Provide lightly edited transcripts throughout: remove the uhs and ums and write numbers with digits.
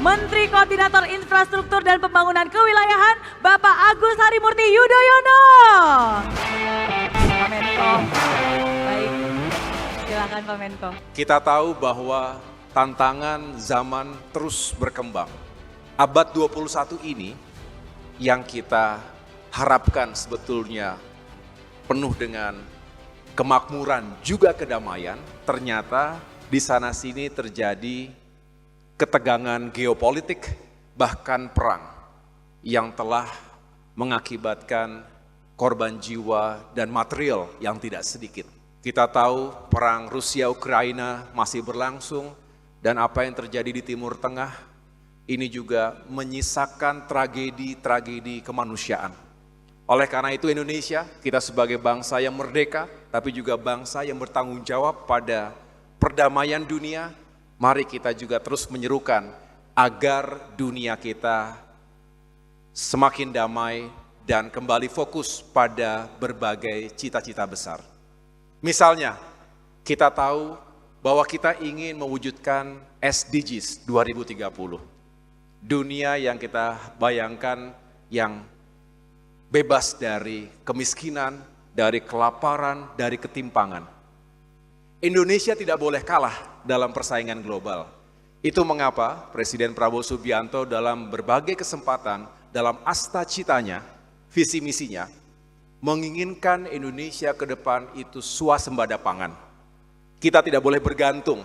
Menteri Koordinator Infrastruktur dan Pembangunan Kewilayahan, Bapak Agus Harimurti Yudhoyono. Pak Menko, baik, silakan Pak Menko. Kita tahu bahwa tantangan zaman terus berkembang. Abad 21 ini yang kita harapkan sebetulnya penuh dengan kemakmuran juga kedamaian, ternyata di sana-sini terjadi ketegangan geopolitik, bahkan perang yang telah mengakibatkan korban jiwa dan material yang tidak sedikit. Kita tahu perang Rusia-Ukraina masih berlangsung dan apa yang terjadi di Timur Tengah ini juga menyisakan tragedi-tragedi kemanusiaan. Oleh karena itu Indonesia, kita sebagai bangsa yang merdeka, tapi juga bangsa yang bertanggung jawab pada perdamaian dunia, mari kita juga terus menyerukan agar dunia kita semakin damai dan kembali fokus pada berbagai cita-cita besar. Misalnya, kita tahu bahwa kita ingin mewujudkan SDGs 2030. Dunia yang kita bayangkan yang bebas dari kemiskinan, dari kelaparan, dari ketimpangan. Indonesia tidak boleh kalah dalam persaingan global. Itu mengapa Presiden Prabowo Subianto dalam berbagai kesempatan, dalam asta citanya, visi misinya, menginginkan Indonesia ke depan itu swasembada pangan. Kita tidak boleh bergantung.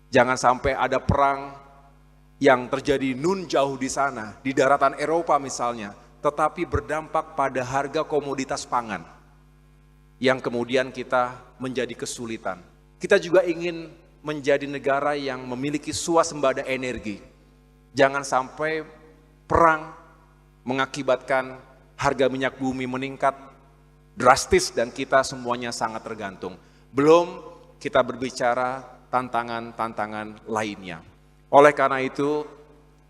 Jangan sampai ada perang yang terjadi nun jauh di sana, di daratan Eropa misalnya, tetapi berdampak pada harga komoditas pangan, yang kemudian kita menjadi kesulitan. Kita juga ingin menjadi negara yang memiliki swasembada energi. Jangan sampai perang mengakibatkan harga minyak bumi meningkat drastis dan kita semuanya sangat tergantung. Belum kita berbicara tantangan-tantangan lainnya. Oleh karena itu,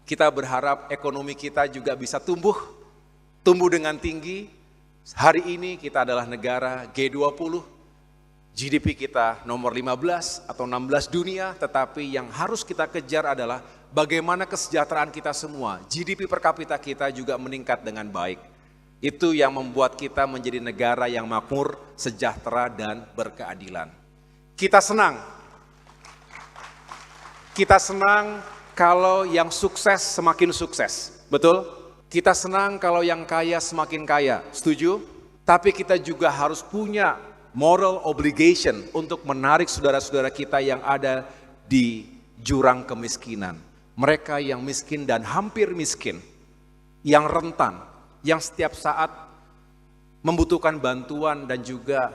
kita berharap ekonomi kita juga bisa tumbuh dengan tinggi. Hari ini kita adalah negara G20, GDP kita nomor 15 atau 16 dunia, tetapi yang harus kita kejar adalah bagaimana kesejahteraan kita semua. GDP per kapita kita juga meningkat dengan baik. Itu yang membuat kita menjadi negara yang makmur, sejahtera, dan berkeadilan. Kita senang kalau yang sukses semakin sukses, betul? Kita senang kalau yang kaya semakin kaya, setuju? Tapi kita juga harus punya moral obligation untuk menarik saudara-saudara kita yang ada di jurang kemiskinan. Mereka yang miskin dan hampir miskin, yang rentan, yang setiap saat membutuhkan bantuan dan juga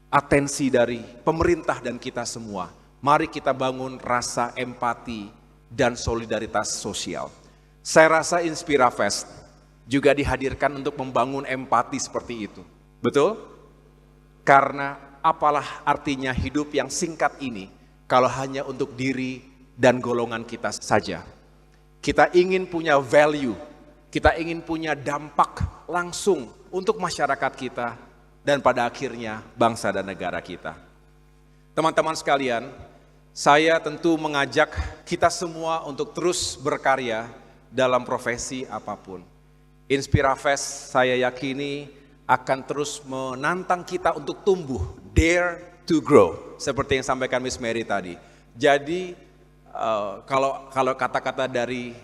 atensi dari pemerintah dan kita semua. Mari kita bangun rasa empati dan solidaritas sosial. Saya rasa Inspirafest juga dihadirkan untuk membangun empati seperti itu. Betul? Karena apalah artinya hidup yang singkat ini kalau hanya untuk diri dan golongan kita saja. Kita ingin punya value, kita ingin punya dampak langsung untuk masyarakat kita dan pada akhirnya bangsa dan negara kita. Teman-teman sekalian, saya tentu mengajak kita semua untuk terus berkarya dalam profesi apapun. Inspirafest saya yakini akan terus menantang kita untuk tumbuh, dare to grow, seperti yang sampaikan Miss Mary tadi. Jadi kalau kata-kata dari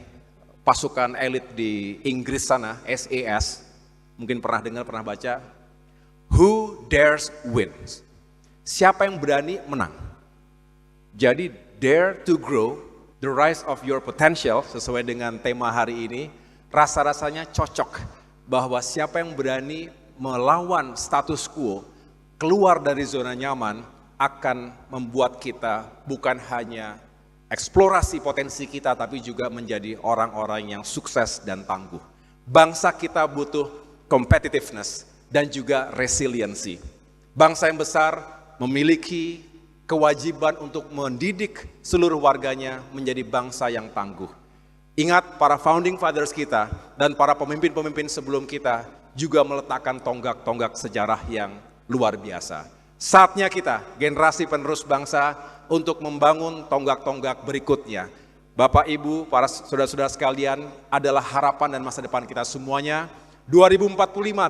pasukan elit di Inggris sana, SAS, mungkin pernah dengar, pernah baca, who dares wins. Siapa yang berani menang. Jadi dare to grow, the rise of your potential, sesuai dengan tema hari ini, rasa-rasanya cocok bahwa siapa yang berani melawan status quo, keluar dari zona nyaman, akan membuat kita bukan hanya eksplorasi potensi kita, tapi juga menjadi orang-orang yang sukses dan tangguh. Bangsa kita butuh competitiveness dan juga resiliency. Bangsa yang besar memiliki kewajiban untuk mendidik seluruh warganya menjadi bangsa yang tangguh. Ingat, para founding fathers kita dan para pemimpin-pemimpin sebelum kita juga meletakkan tonggak-tonggak sejarah yang luar biasa. Saatnya kita, generasi penerus bangsa, untuk membangun tonggak-tonggak berikutnya. Bapak, Ibu, para saudara-saudara sekalian adalah harapan dan masa depan kita semuanya. 2045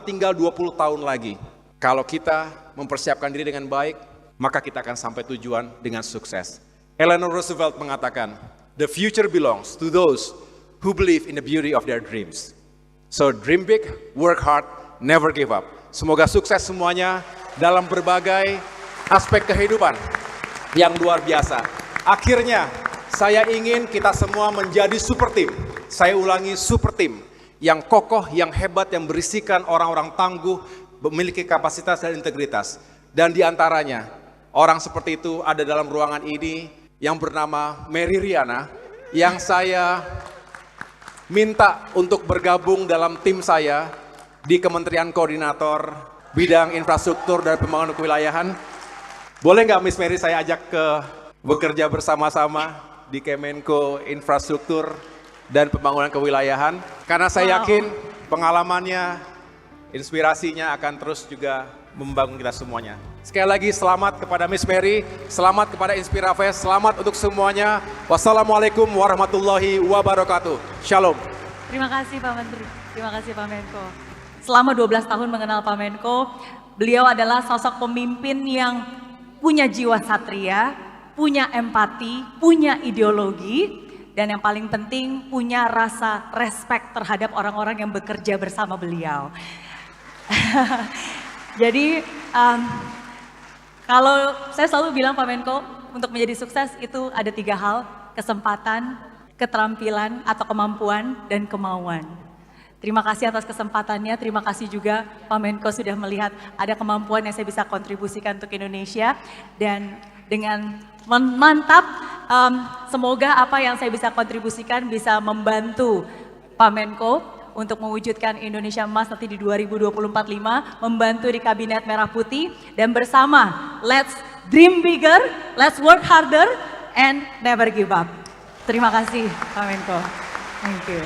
tinggal 20 tahun lagi. Kalau kita mempersiapkan diri dengan baik, maka kita akan sampai tujuan dengan sukses. Eleanor Roosevelt mengatakan, "The future belongs to those who believe in the beauty of their dreams." So dream big, work hard, never give up. Semoga sukses semuanya dalam berbagai aspek kehidupan yang luar biasa. Akhirnya, saya ingin kita semua menjadi super team. Saya ulangi, super team. Yang kokoh, yang hebat, yang berisikan orang-orang tangguh, memiliki kapasitas dan integritas. Dan di antaranya, orang seperti itu ada dalam ruangan ini yang bernama Mary Riana, yang saya minta untuk bergabung dalam tim saya di Kementerian Koordinator Bidang Infrastruktur dan Pembangunan Kewilayahan. Boleh nggak Miss Mary saya ajak ke bekerja bersama-sama di Kemenko Infrastruktur dan Pembangunan Kewilayahan, karena saya yakin pengalamannya, inspirasinya akan terus juga membangun kita semuanya. Sekali lagi selamat kepada Miss Mary, selamat kepada Inspirafest, selamat untuk semuanya. Wassalamualaikum warahmatullahi wabarakatuh. Shalom. Terima kasih Pak Menteri, terima kasih Pak Menko. Selama 12 tahun mengenal Pak Menko, beliau adalah sosok pemimpin yang punya jiwa satria, punya empati, punya ideologi, dan yang paling penting punya rasa respect terhadap orang-orang yang bekerja bersama beliau. Jadi kalau saya selalu bilang Pak Menko, untuk menjadi sukses itu ada 3 hal, kesempatan, keterampilan atau kemampuan, dan kemauan. Terima kasih atas kesempatannya, terima kasih juga Pak Menko sudah melihat ada kemampuan yang saya bisa kontribusikan untuk Indonesia, dan dengan mantap, semoga apa yang saya bisa kontribusikan bisa membantu Pak Menko untuk mewujudkan Indonesia Emas nanti di 2045, membantu di Kabinet Merah Putih, dan bersama let's dream bigger, let's work harder, and never give up. Terima kasih Pak Menko. Thank you.